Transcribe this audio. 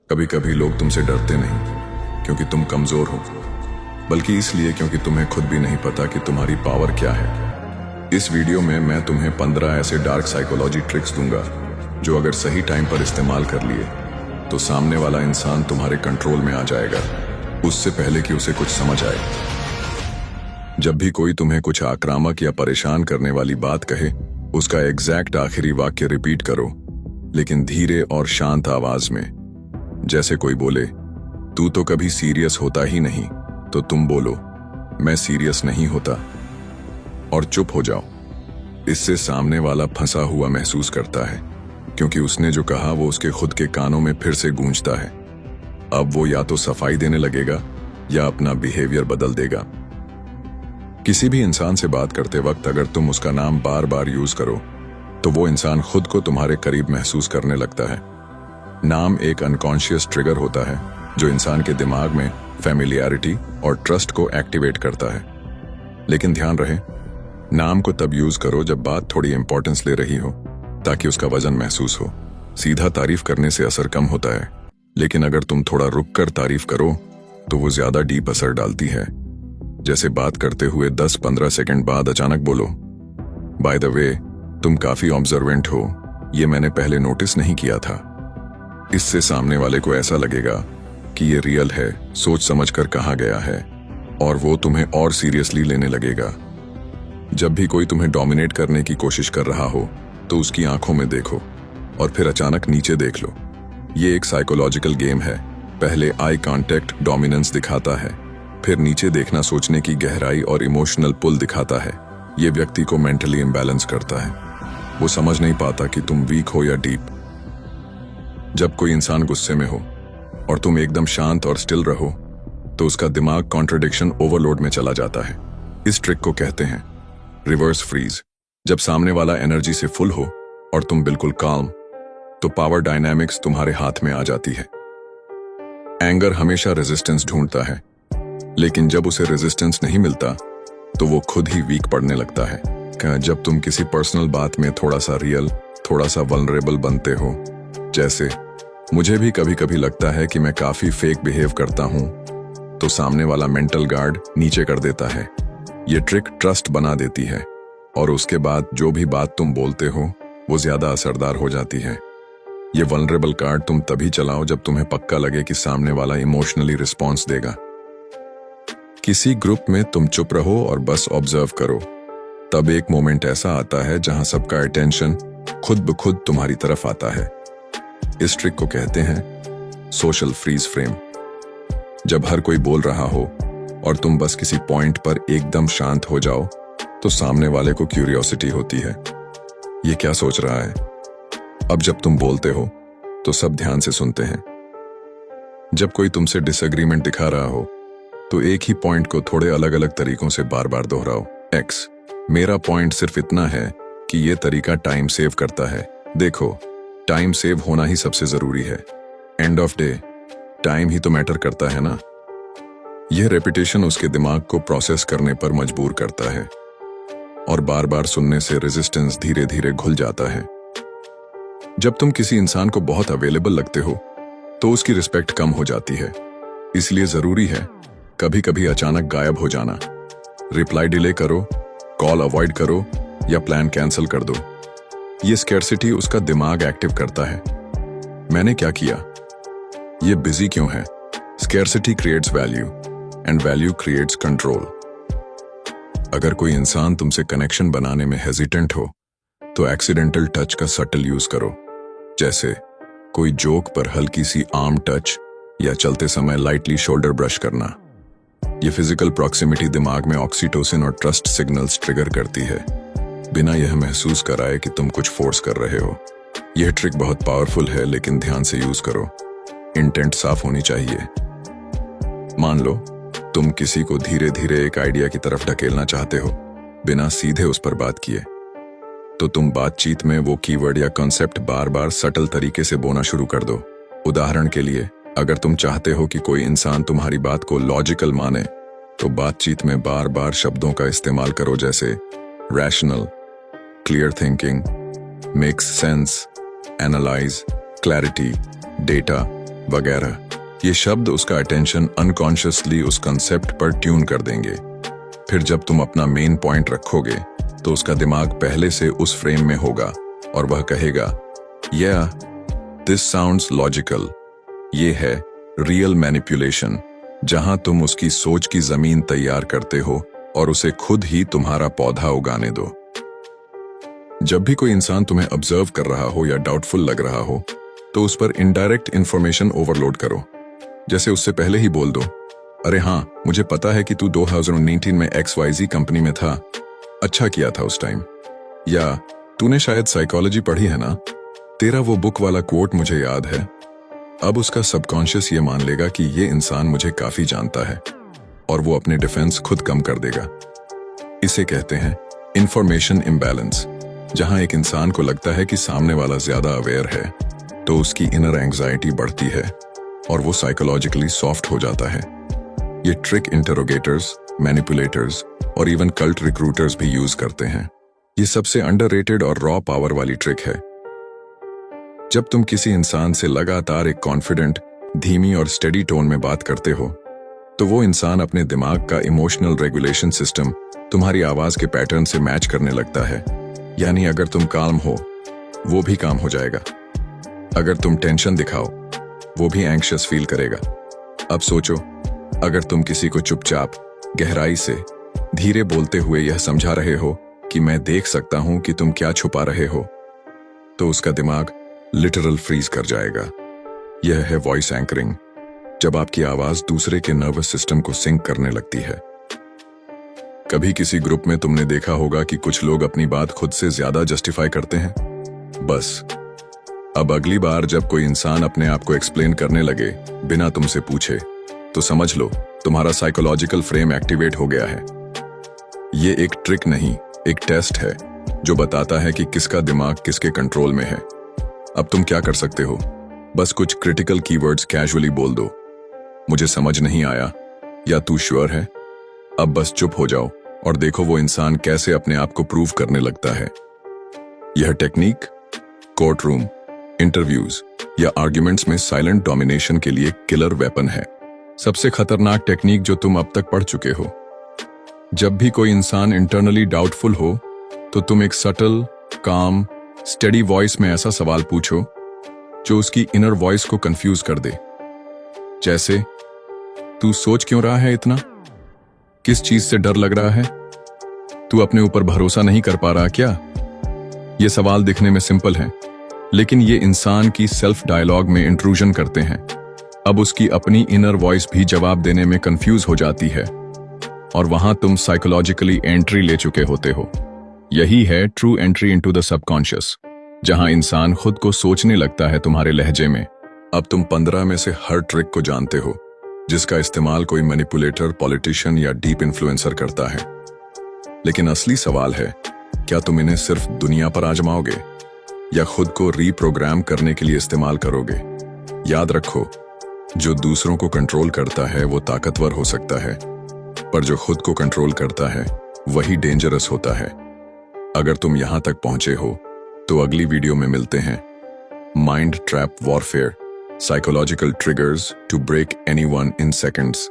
कभी कभी लोग तुमसे डरते नहीं क्योंकि तुम कमजोर हो, बल्कि इसलिए क्योंकि तुम्हें खुद भी नहीं पता कि तुम्हारी पावर क्या है। इस वीडियो में मैं तुम्हें 15 ऐसे डार्क साइकोलॉजी ट्रिक्स दूंगा जो अगर सही टाइम पर इस्तेमाल कर लिए तो सामने वाला इंसान तुम्हारे कंट्रोल में आ जाएगा, उससे पहले कि उसे कुछ समझ आए। जब भी कोई तुम्हें कुछ आक्रामक या परेशान करने वाली बात कहे, उसका एग्जैक्ट आखिरी वाक्य रिपीट करो, लेकिन धीरे और शांत आवाज में। जैसे कोई बोले, तू तो कभी सीरियस होता ही नहीं, तो तुम बोलो, मैं सीरियस नहीं होता, और चुप हो जाओ। इससे सामने वाला फंसा हुआ महसूस करता है, क्योंकि उसने जो कहा वो उसके खुद के कानों में फिर से गूंजता है। अब वो या तो सफाई देने लगेगा या अपना बिहेवियर बदल देगा। किसी भी इंसान से बात करते वक्त अगर तुम उसका नाम बार बार यूज करो तो वो इंसान खुद को तुम्हारे करीब महसूस करने लगता है। नाम एक अनकॉन्शियस ट्रिगर होता है जो इंसान के दिमाग में फैमिलियरिटी और ट्रस्ट को एक्टिवेट करता है। लेकिन ध्यान रहे, नाम को तब यूज करो जब बात थोड़ी इंपॉर्टेंस ले रही हो, ताकि उसका वजन महसूस हो। सीधा तारीफ करने से असर कम होता है, लेकिन अगर तुम थोड़ा रुक कर तारीफ करो तो वो ज्यादा डीप असर डालती है। जैसे बात करते हुए 10-15 सेकंड बाद अचानक बोलो, बाय द वे, तुम काफी ऑब्जर्वेंट हो, ये मैंने पहले नोटिस नहीं किया था। इससे सामने वाले को ऐसा लगेगा कि ये रियल है, सोच समझ कर कहा गया है, और वो तुम्हें और सीरियसली लेने लगेगा। जब भी कोई तुम्हें डोमिनेट करने की कोशिश कर रहा हो तो उसकी आंखों में देखो और फिर अचानक नीचे देख लो। ये एक साइकोलॉजिकल गेम है। पहले आई कांटेक्ट डोमिनेंस दिखाता है, फिर नीचे देखना सोचने की गहराई और इमोशनल पुल दिखाता है। ये व्यक्ति को मेंटली इम्बैलेंस करता है। वो समझ नहीं पाता कि तुम वीक हो या डीप। जब कोई इंसान गुस्से में हो और तुम एकदम शांत और स्टिल रहो तो उसका दिमाग कॉन्ट्रडिक्शन ओवरलोड में चला जाता है। इस ट्रिक को कहते हैं रिवर्स फ्रीज। जब सामने वाला एनर्जी से फुल हो और तुम बिल्कुल काम, तो पावर डायनामिक्स तुम्हारे हाथ में आ जाती है। एंगर हमेशा रेजिस्टेंस ढूंढता है, लेकिन जब उसे रेजिस्टेंस नहीं मिलता तो वो खुद ही वीक पड़ने लगता है। जब तुम किसी पर्सनल बात में थोड़ा सा रियल, थोड़ा सा वल्नरेबल बनते हो, जैसे मुझे भी कभी कभी लगता है कि मैं काफी फेक बिहेव करता हूं, तो सामने वाला मेंटल गार्ड नीचे कर देता है। ये ट्रिक ट्रस्ट बना देती है, और उसके बाद जो भी बात तुम बोलते हो वो ज्यादा असरदार हो जाती है। ये वल्नरेबल कार्ड तुम तभी चलाओ जब तुम्हें पक्का लगे कि सामने वाला इमोशनली रिस्पॉन्स देगा। किसी ग्रुप में तुम चुप रहो और बस ऑब्जर्व करो। तब एक मोमेंट ऐसा आता है जहां सबका अटेंशन खुद ब खुद तुम्हारी तरफ आता है। इस ट्रिक को कहते हैं सोशल फ्रीज फ्रेम। जब हर कोई बोल रहा हो और तुम बस किसी पॉइंट पर एकदम शांत हो जाओ तो सामने वाले को क्यूरियोसिटी होती है, ये क्या सोच रहा है। अब जब तुम बोलते हो तो सब ध्यान से सुनते हैं। जब कोई तुमसे डिसएग्रीमेंट दिखा रहा हो तो एक ही पॉइंट को थोड़े अलग अलग तरीकों से बार बार दोहराओ। एक्स, मेरा पॉइंट सिर्फ इतना है कि ये तरीका टाइम सेव करता है। देखो, टाइम सेव होना ही सबसे जरूरी है। एंड ऑफ डे, टाइम ही तो मैटर करता है ना। यह रेपिटेशन उसके दिमाग को प्रोसेस करने पर मजबूर करता है, और बार बार सुनने से रेजिस्टेंस धीरे धीरे घुल जाता है। जब तुम किसी इंसान को बहुत अवेलेबल लगते हो तो उसकी रिस्पेक्ट कम हो जाती है। इसलिए जरूरी है कभी कभी अचानक गायब हो जाना। रिप्लाई डिले करो, कॉल अवॉइड करो या प्लान कैंसिल कर दो। ये स्कैर्सिटी उसका दिमाग एक्टिव करता है। मैंने क्या किया, ये बिजी क्यों है। Scarcity creates value and value creates control. अगर कोई इंसान तुमसे कनेक्शन बनाने में हेजिटेंट हो तो एक्सीडेंटल टच का सटल यूज करो। जैसे कोई जोक पर हल्की सी आर्म टच या चलते समय लाइटली शोल्डर ब्रश करना। ये फिजिकल प्रॉक्सिमिटी दिमाग में ऑक्सीटोसिन और ट्रस्ट सिग्नल्स ट्रिगर करती है, बिना यह महसूस कराए कि तुम कुछ फोर्स कर रहे हो। यह ट्रिक बहुत पावरफुल है, लेकिन ध्यान से यूज करो। इंटेंट साफ होनी चाहिए। मान लो तुम किसी को धीरे धीरे एक आइडिया की तरफ ढकेलना चाहते हो, बिना सीधे उस पर बात किए, तो तुम बातचीत में वो कीवर्ड या कॉन्सेप्ट बार बार सटल तरीके से बोलना शुरू कर दो। उदाहरण के लिए, अगर तुम चाहते हो कि कोई इंसान तुम्हारी बात को लॉजिकल माने, तो बातचीत में बार बार शब्दों का इस्तेमाल करो, जैसे rational, clear thinking, makes sense, analyse, clarity, data, वगैरह। ये शब्द उसका अटेंशन अनकॉन्शियसली उस कंसेप्ट पर ट्यून कर देंगे। फिर जब तुम अपना मेन पॉइंट रखोगे तो उसका दिमाग पहले से उस फ्रेम में होगा और वह कहेगा, दिस साउंड्स लॉजिकल। ये है रियल मैनिपुलेशन, जहां तुम उसकी सोच की जमीन तैयार करते हो और उसे खुद ही तुम्हारा पौधा उगाने दो। जब भी कोई इंसान तुम्हें ऑब्जर्व कर रहा हो या डाउटफुल लग रहा हो तो उस पर इनडायरेक्ट इंफॉर्मेशन ओवरलोड करो। जैसे उससे पहले ही बोल दो, अरे हाँ, मुझे पता है कि तू 2019 में XYZ कंपनी में था, अच्छा किया था उस टाइम। या तूने शायद साइकोलॉजी पढ़ी है ना, तेरा वो बुक वाला कोट मुझे याद है। अब उसका सबकॉन्शियस ये मान लेगा कि ये इंसान मुझे काफी जानता है और वो अपने डिफेंस खुद कम कर देगा। इसे कहते हैं इंफॉर्मेशन इम्बैलेंस। जहां एक इंसान को लगता है कि सामने वाला ज्यादा अवेयर है तो उसकी इनर एंग्जाइटी बढ़ती है और वो साइकोलॉजिकली सॉफ्ट हो जाता है। ये ट्रिक इंटरोगेटर्स, मैनिपुलेटर्स और इवन कल्ट रिक्रूटर्स भी यूज करते हैं। ये सबसे अंडररेटेड और रॉ पावर वाली ट्रिक है। जब तुम किसी इंसान से लगातार एक कॉन्फिडेंट, धीमी और स्टेडी टोन में बात करते हो तो वो इंसान अपने दिमाग का इमोशनल रेगुलेशन सिस्टम तुम्हारी आवाज के पैटर्न से मैच करने लगता है। यानी अगर तुम काम हो वो भी काम हो जाएगा, अगर तुम टेंशन दिखाओ वो भी एंग्शियस फील करेगा। अब सोचो, अगर तुम किसी को चुपचाप, गहराई से, धीरे बोलते हुए यह समझा रहे हो कि मैं देख सकता हूं कि तुम क्या छुपा रहे हो, तो उसका दिमाग लिटरल फ्रीज कर जाएगा। यह है वॉइस एंकरिंग, जब आपकी आवाज दूसरे के नर्वस सिस्टम को सिंक करने लगती है। कभी किसी ग्रुप में तुमने देखा होगा कि कुछ लोग अपनी बात खुद से ज्यादा जस्टिफाई करते हैं। बस अब अगली बार जब कोई इंसान अपने आप को एक्सप्लेन करने लगे बिना तुमसे पूछे तो समझ लो तुम्हारा साइकोलॉजिकल फ्रेम एक्टिवेट हो गया है। ये एक ट्रिक नहीं, एक टेस्ट है जो बताता है कि किसका दिमाग किसके कंट्रोल में है। अब तुम क्या कर सकते हो, बस कुछ क्रिटिकल कीवर्ड्स कैजुअली बोल दो, मुझे समझ नहीं आया या तू श्योर है। अब बस चुप हो जाओ और देखो वो इंसान कैसे अपने आप को प्रूव करने लगता है। यह टेक्निक कोर्ट रूम, इंटरव्यूज या आर्ग्यूमेंट्स में साइलेंट डोमिनेशन के लिए किलर वेपन है। सबसे खतरनाक टेक्निक जो तुम अब तक पढ़ चुके हो। जब भी कोई इंसान इंटरनली डाउटफुल हो तो तुम एक सटल, काम, स्टेडी वॉइस में ऐसा सवाल पूछो जो उसकी इनर वॉइस को कंफ्यूज कर दे। जैसे, तू सोच क्यों रहा है इतना? किस चीज से डर लग रहा है? तू अपने ऊपर भरोसा नहीं कर पा रहा क्या? ये सवाल दिखने में सिंपल हैं, लेकिन ये इंसान की सेल्फ डायलॉग में इंट्रूजन करते हैं। अब उसकी अपनी इनर वॉइस भी जवाब देने में कंफ्यूज हो जाती है और वहां तुम साइकोलॉजिकली एंट्री ले चुके होते हो। यही है true entry into the subconscious, जहां इंसान खुद को सोचने लगता है तुम्हारे लहजे में। अब तुम 15 में से हर ट्रिक को जानते हो जिसका इस्तेमाल कोई मैनिपुलेटर, पॉलिटिशियन या डीप इन्फ्लुएंसर करता है। लेकिन असली सवाल है, क्या तुम इन्हें सिर्फ दुनिया पर आजमाओगे या खुद को रीप्रोग्राम करने के लिए इस्तेमाल करोगे? याद रखो, जो दूसरों को कंट्रोल करता है वो ताकतवर हो सकता है, पर जो खुद को कंट्रोल करता है वही डेंजरस होता है। अगर तुम यहां तक पहुंचे हो तो अगली वीडियो में मिलते हैं। Mind trap warfare, psychological triggers to break anyone in seconds.